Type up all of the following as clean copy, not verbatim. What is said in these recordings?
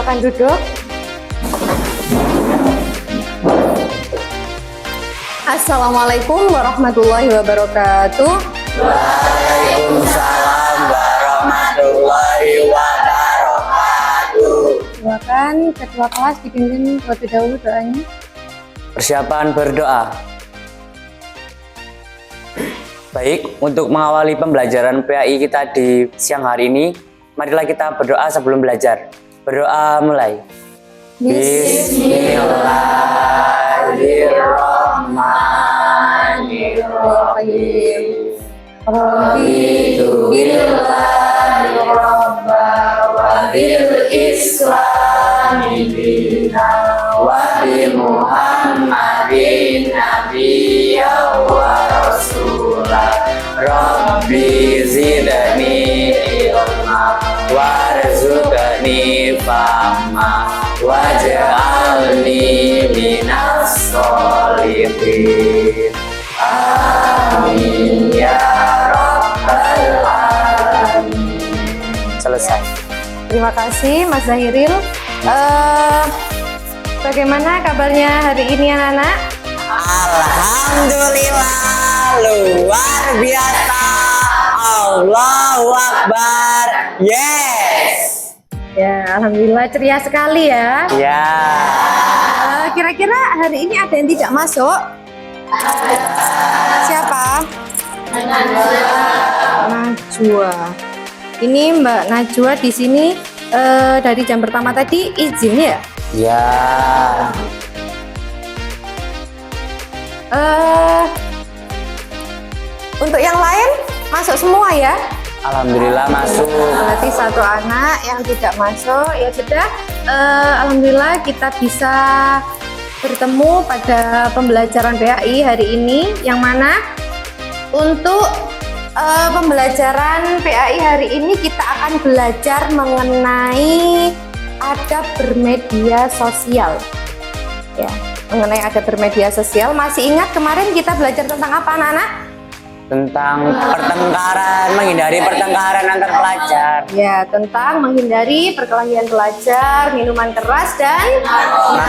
silakan duduk. Assalamualaikum warahmatullahi wabarakatuh. Waalaikumsalam warahmatullahi wabarakatuh. Silakan ketua kelas dipimpin terlebih dahulu doanya. Persiapan berdoa. Baik, untuk mengawali pembelajaran PAI kita di siang hari ini, marilah kita berdoa sebelum belajar. Berdoa mulai. Bismillahirrahmanirrahim. Raditu billahi rabba wa bil islami dina wa bi Muhammadin nabiyya wa rasulah. Rabbi zidni ilma warzuqni fahma waj'alni minas sholihin. Amin ya rabbal alamin. Selesai. Terima kasih Mas Zahiril. Bagaimana kabarnya hari ini anak-anak? Alhamdulillah, luar biasa. Allahu Akbar. Yes. Ya, alhamdulillah ceria sekali ya. Ya. Kira-kira hari ini ada yang tidak masuk? Siapa? Najwa. Ini Mbak Najwa di sini dari jam pertama tadi izin ya? Ya. Untuk yang lain masuk semua ya? Alhamdulillah masuk. Berarti satu anak yang tidak masuk ya sudah. Alhamdulillah kita bisa bertemu pada pembelajaran PAI hari ini, yang mana untuk pembelajaran PAI hari ini kita akan belajar mengenai adab bermedia sosial. Ya, mengenai adab bermedia sosial. Masih ingat kemarin kita belajar tentang apa anak-anak? Tentang pertengkaran, menghindari pertengkaran antar pelajar. Ya, tentang menghindari perkelahian pelajar, minuman keras dan narkoba.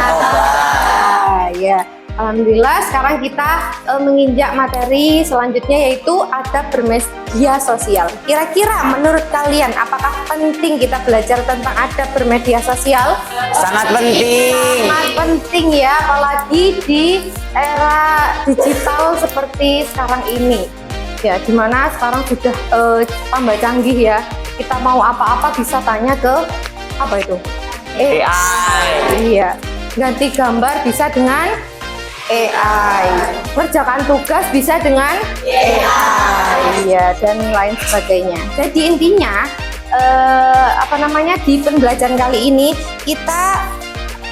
Ya, alhamdulillah sekarang kita menginjak materi selanjutnya yaitu adab bermedia sosial. Kira-kira menurut kalian apakah penting kita belajar tentang adab bermedia sosial? Sangat penting. Sangat penting ya, apalagi di era digital seperti sekarang ini. Ya, dimana sekarang sudah tambah canggih ya. Kita mau apa-apa bisa tanya ke apa itu? AI. Iya, ganti gambar bisa dengan AI, kerjakan tugas bisa dengan AI, ya, dan lain sebagainya. Jadi intinya di pembelajaran kali ini kita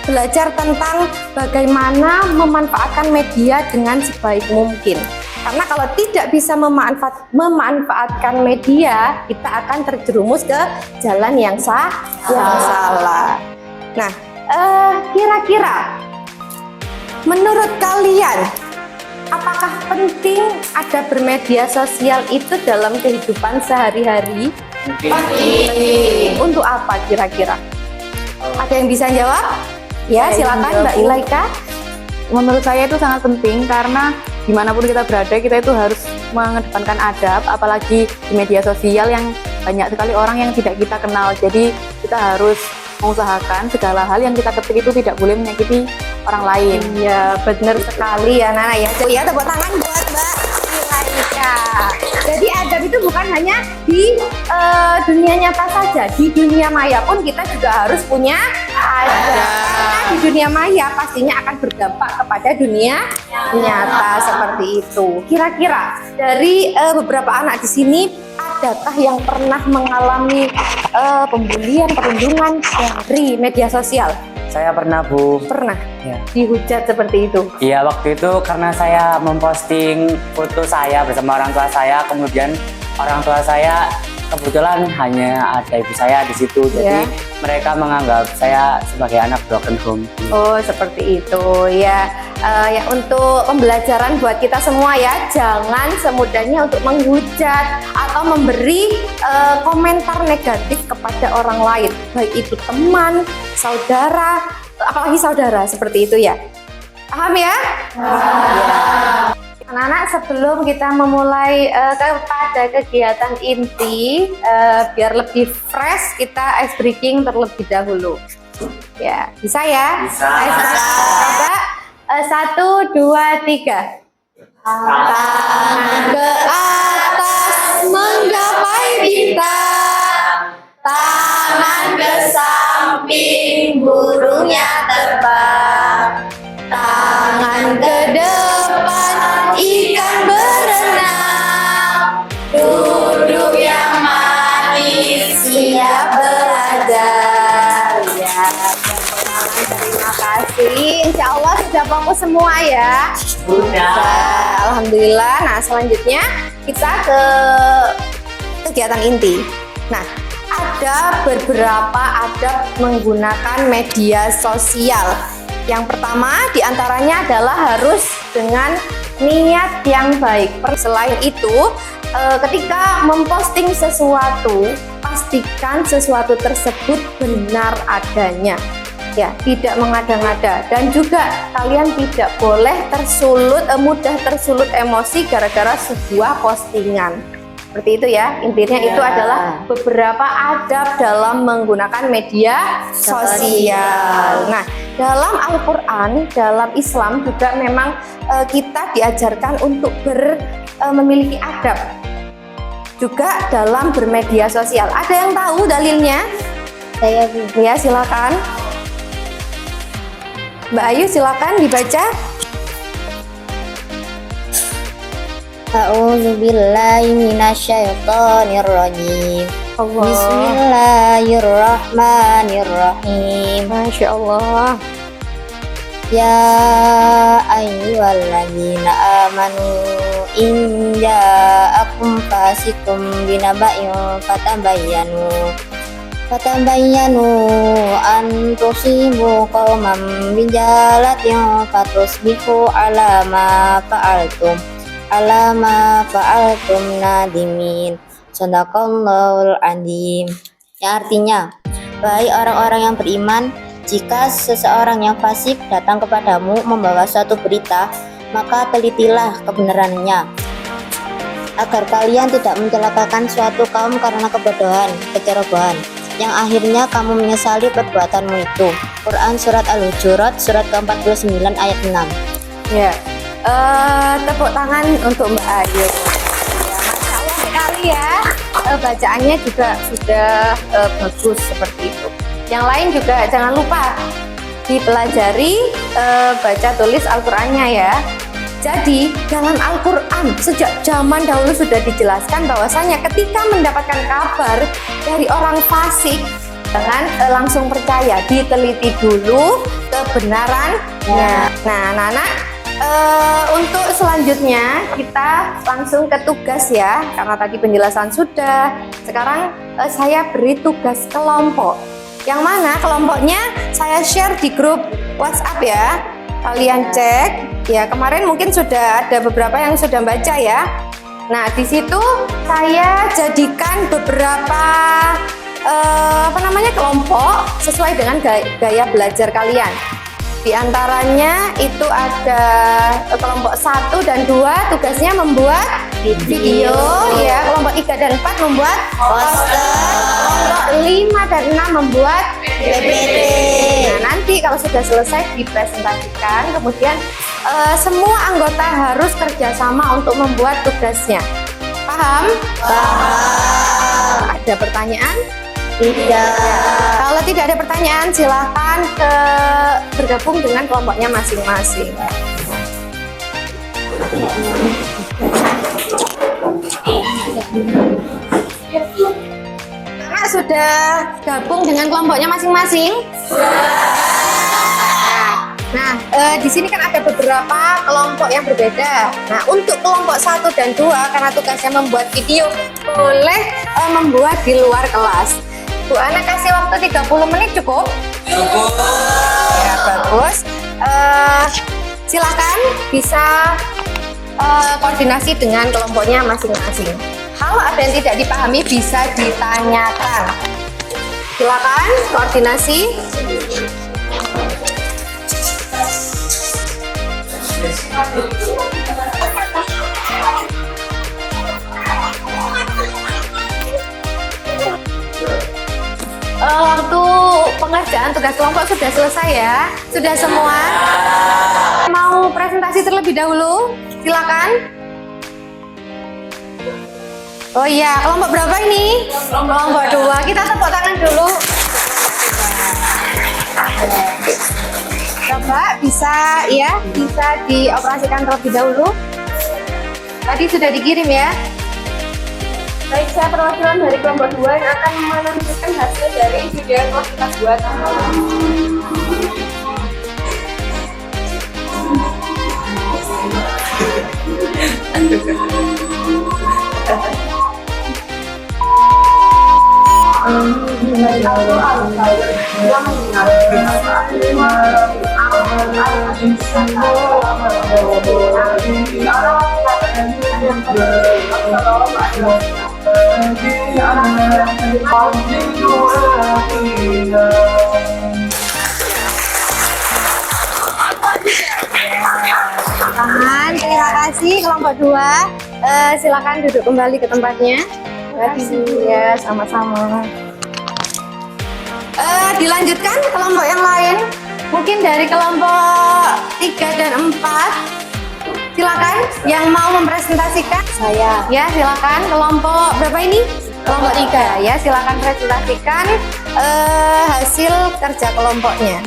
belajar tentang bagaimana memanfaatkan media dengan sebaik mungkin. Karena kalau tidak bisa memanfaatkan media, kita akan terjerumus ke jalan yang salah. Nah, kira-kira menurut kalian apakah penting ada bermedia sosial itu dalam kehidupan sehari-hari? Penting. Untuk apa kira-kira? Ada yang bisa jawab? Ya, silakan Mbak Ilaika. Menurut saya itu sangat penting karena dimanapun kita berada kita itu harus mengedepankan adab, apalagi di media sosial yang banyak sekali orang yang tidak kita kenal. Jadi kita harus mengusahakan segala hal yang kita ketik itu tidak boleh menyakiti orang lain. Ya, benar sekali ya Nana ya. Ya, tepuk tangan buat Mbak Ilaika. Jadi adab itu bukan hanya di dunia nyata saja, di dunia maya pun kita juga harus punya adab. Karena di dunia maya pastinya akan berdampak kepada dunia nyata seperti itu. Kira-kira dari beberapa anak di sini, adakah yang pernah mengalami pembulian, perundungan dari media sosial? Saya pernah, Bu. Pernah? Ya. Dihujat seperti itu? Iya, waktu itu karena saya memposting foto saya bersama orang tua saya, kemudian orang tua saya kebetulan hanya ada ibu saya di situ, jadi mereka menganggap saya sebagai anak broken home. Oh, seperti itu ya. Ya untuk pembelajaran buat kita semua ya, jangan semudahnya untuk menghujat atau memberi komentar negatif kepada orang lain, baik itu teman, saudara, apalagi saudara, seperti itu ya. Paham ya? Ya. Anak-anak, sebelum kita memulai kepada kegiatan inti, biar lebih fresh, kita ice breaking terlebih dahulu. Ya, bisa ya? Bisa. Coba 1, 2, 3. Tangan ke atas menggapai bintang, tangan ke samping burungnya terbang, tangan ke depan ikan berenang, duduk yang manis siap belajar. Ya, terima kasih. Insya Allah sudah fokus semua ya. Sudah. Alhamdulillah. Nah, selanjutnya kita ke kegiatan inti. Nah, ada beberapa adab menggunakan media sosial. Yang pertama diantaranya adalah harus dengan niat yang baik. Selain itu, ketika memposting sesuatu, pastikan sesuatu tersebut benar adanya. Ya, tidak mengada-ngada, dan juga kalian tidak boleh mudah tersulut emosi gara-gara sebuah postingan. Seperti itu ya, intinya itu adalah beberapa adab dalam menggunakan media sosial. Nah, dalam Al-Quran, dalam Islam juga memang kita diajarkan untuk memiliki adab juga dalam bermedia sosial. Ada yang tahu dalilnya? Saya ya, silakan. Mbak Ayu, silakan dibaca. A'udzubillahi minasyaitonirrajim. Allah. Bismillahirrahmanirrahim. Masya Allah. Ya ayyuhalladzina amanu in ja'akum fasikum binaba'in fatabayyanu an tusibu qauman bijalatin fatusbihu ala ma fa'altum nadimin. Shadaqallahul azim. Yang artinya, wahai orang-orang yang beriman, jika seseorang yang fasik datang kepadamu membawa suatu berita, maka telitilah kebenarannya, agar kalian tidak mencelakakan suatu kaum karena kebodohan, kecerobohan, yang akhirnya kamu menyesali perbuatanmu itu. Quran Surat Al-Hujurat, surat ke-49 ayat 6. Ya, tepuk tangan untuk Mbak Ayu. Ya, Masya Allah sekali ya. Bacaannya juga sudah bagus seperti itu. Yang lain juga jangan lupa dipelajari baca tulis Al-Qur'annya ya. Jadi dalam Al-Qur'an sejak zaman dahulu sudah dijelaskan bahwasanya ketika mendapatkan kabar dari orang fasik, jangan langsung percaya, diteliti dulu kebenarannya. Nah, anak-anak, untuk selanjutnya kita langsung ke tugas ya, karena tadi penjelasan sudah. Sekarang saya beri tugas kelompok. Yang mana kelompoknya saya share di grup WhatsApp ya. Kalian cek ya, kemarin mungkin sudah ada beberapa yang sudah baca ya. Nah, di situ saya jadikan beberapa kelompok sesuai dengan gaya belajar kalian. Di antaranya itu ada kelompok 1 dan 2 tugasnya membuat video ya, kelompok 3 dan 4 membuat poster, kelompok 5 dan 6 membuat PPT. Nah, nanti kalau sudah selesai dipresentasikan, kemudian semua anggota harus kerjasama untuk membuat tugasnya. Paham? Paham. Ada pertanyaan? Tidak. Kalau tidak ada pertanyaan, silakan bergabung dengan kelompoknya masing-masing. Kakak sudah gabung dengan kelompoknya masing-masing? Nah, di sini kan ada beberapa kelompok yang berbeda. Nah, untuk kelompok 1 dan 2 karena tugasnya membuat video, boleh membuat di luar kelas. Bu Ana kasih waktu 30 menit cukup? Cukup. Ya, bagus. Silakan bisa koordinasi dengan kelompoknya masing-masing. Kalau ada yang tidak dipahami bisa ditanyakan. Silakan koordinasi. Waktu pengerjaan tugas kelompok sudah selesai ya? Sudah semua? Mau presentasi terlebih dahulu? Silakan. Oh iya, kelompok berapa ini? Kelompok 2. Kita tepuk tangan dulu. Coba bisa ya, bisa dioperasikan terlebih dahulu. Tadi sudah dikirim ya. Baik, saya perwakilan dari kelompok 2 yang akan menunjukkan hasil dari video yang telah kita buat. Tahan, terima kasih kelompok 2. Silakan duduk kembali ke tempatnya. Terima kasih ya, sama-sama. Dilanjutkan kelompok yang lain. Mungkin dari kelompok 3 dan 4. Silakan yang mau mempresentasikan. Saya. Ya, silakan. Kelompok berapa ini? Kelompok 3 ya. Silakan presentasikan hasil kerja kelompoknya.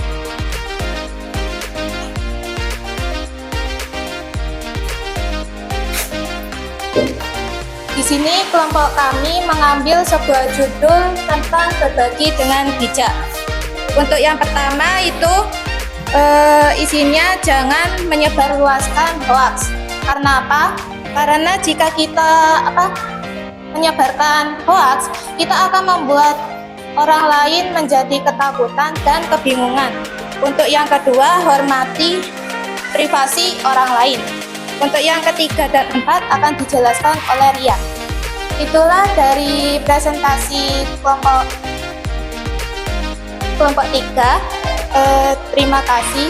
Di sini kelompok kami mengambil sebuah judul tentang berbagi dengan bijak. Untuk yang pertama itu isinya jangan menyebarluaskan hoaks. Karena apa? Karena jika kita menyebarkan hoaks, kita akan membuat orang lain menjadi ketakutan dan kebingungan. Untuk yang kedua, hormati privasi orang lain. Untuk yang ketiga dan 4 akan dijelaskan oleh Rian. Itulah dari presentasi kelompok 3. Terima kasih.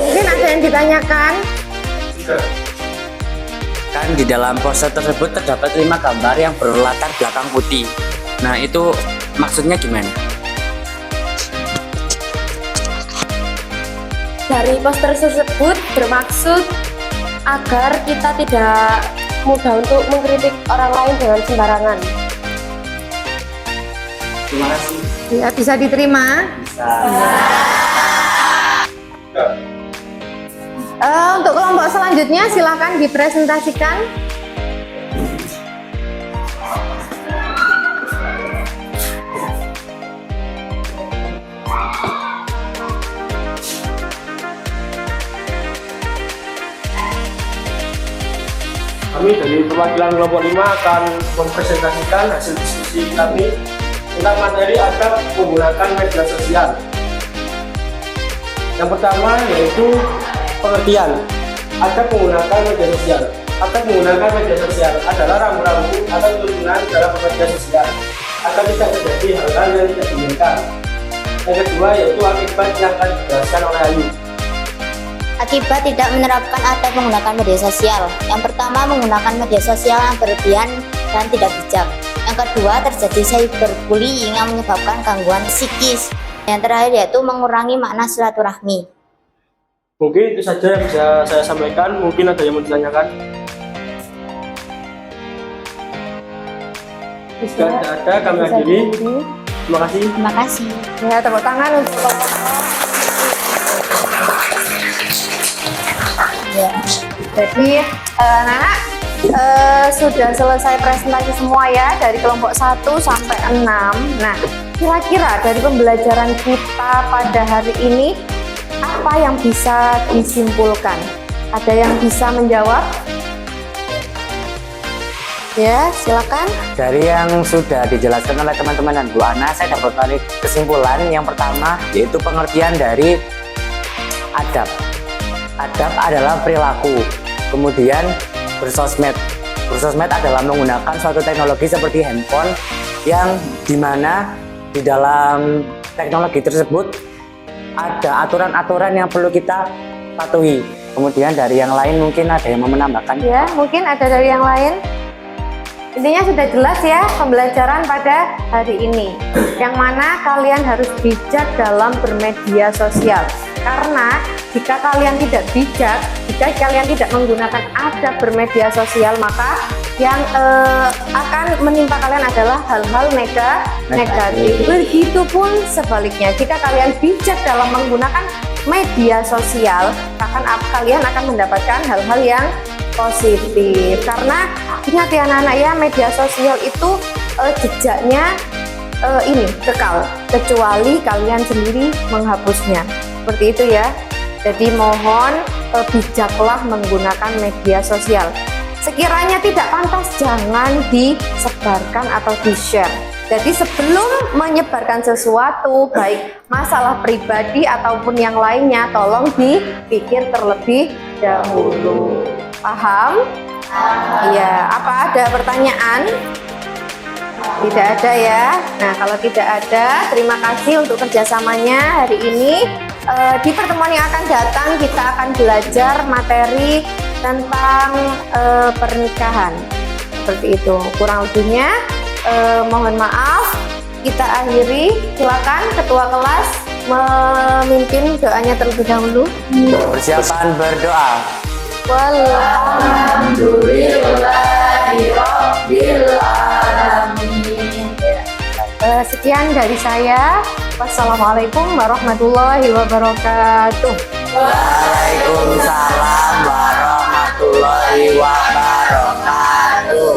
Mungkin ada yang ditanyakan. Kan di dalam poster tersebut terdapat 5 gambar yang berlatar belakang putih. Nah, itu maksudnya gimana? Dari poster tersebut bermaksud agar kita tidak mudah untuk mengkritik orang lain dengan sembarangan. Terima kasih. Ya, bisa diterima. Untuk kelompok selanjutnya silakan dipresentasikan. Kami dari perwakilan kelompok 5 akan mempresentasikan hasil diskusi kami tentang materi adab menggunakan media sosial. Yang pertama yaitu pengertian adab menggunakan media sosial. Adab menggunakan media sosial adalah rambu-rambu atau tuntunan dalam media sosial agar tidak terjadi hal-hal yang tidak diinginkan. Yang kedua yaitu akibat yang akan dijelaskan oleh Ayu. Akibat tidak menerapkan adab menggunakan media sosial. Yang pertama, menggunakan media sosial yang berlebihan dan tidak bijak. Yang kedua, terjadi cyberbullying yang menyebabkan gangguan psikis. Yang terakhir yaitu mengurangi makna silaturahmi. Mungkin itu saja yang bisa saya sampaikan. Mungkin ada yang mau ditanyakan. Jika tidak ada, kami akhiri. Terima kasih. Terima kasih. Ya, tepuk tangan untuk kelompok. Ya. Jadi anak-anak sudah selesai presentasi semua ya dari kelompok 1 sampai 6. Nah, kira-kira dari pembelajaran kita pada hari ini apa yang bisa disimpulkan? Ada yang bisa menjawab? Ya, silakan. Dari yang sudah dijelaskan oleh teman-teman dan Bu Ana, saya dapat tarik kesimpulan yang pertama yaitu pengertian dari adab. Adab adalah perilaku. Kemudian bersosmed. Bersosmed adalah menggunakan suatu teknologi seperti handphone yang dimana di dalam teknologi tersebut ada aturan-aturan yang perlu kita patuhi. Kemudian dari yang lain mungkin ada yang mau menambahkan. Ya, mungkin ada dari yang lain. Intinya sudah jelas ya pembelajaran pada hari ini. Yang mana kalian harus bijak dalam bermedia sosial. Karena jika kalian tidak bijak, jika kalian tidak menggunakan adab bermedia sosial, maka yang akan menimpa kalian adalah hal-hal negatif. Begitupun sebaliknya, jika kalian bijak dalam menggunakan media sosial, kalian akan mendapatkan hal-hal yang positif. Karena ingat ya anak-anak ya, media sosial itu jejaknya ini kekal, kecuali kalian sendiri menghapusnya. Seperti itu ya. Jadi mohon bijaklah menggunakan media sosial. Sekiranya tidak pantas, jangan disebarkan atau di-share. Jadi sebelum menyebarkan sesuatu, baik masalah pribadi ataupun yang lainnya, tolong dipikir terlebih dahulu. Paham? Iya. Apa ada pertanyaan? Tidak ada ya. Nah, kalau tidak ada, terima kasih untuk kerjasamanya hari ini. Di pertemuan yang akan datang, kita akan belajar materi tentang pernikahan. Seperti itu. Kurang lebihnya, mohon maaf. Kita akhiri. Silakan Ketua kelas memimpin doanya terlebih dahulu. Persiapan berdoa. Sekian dari saya. Wassalamualaikum warahmatullahi wabarakatuh. Waalaikumsalam warahmatullahi wabarakatuh.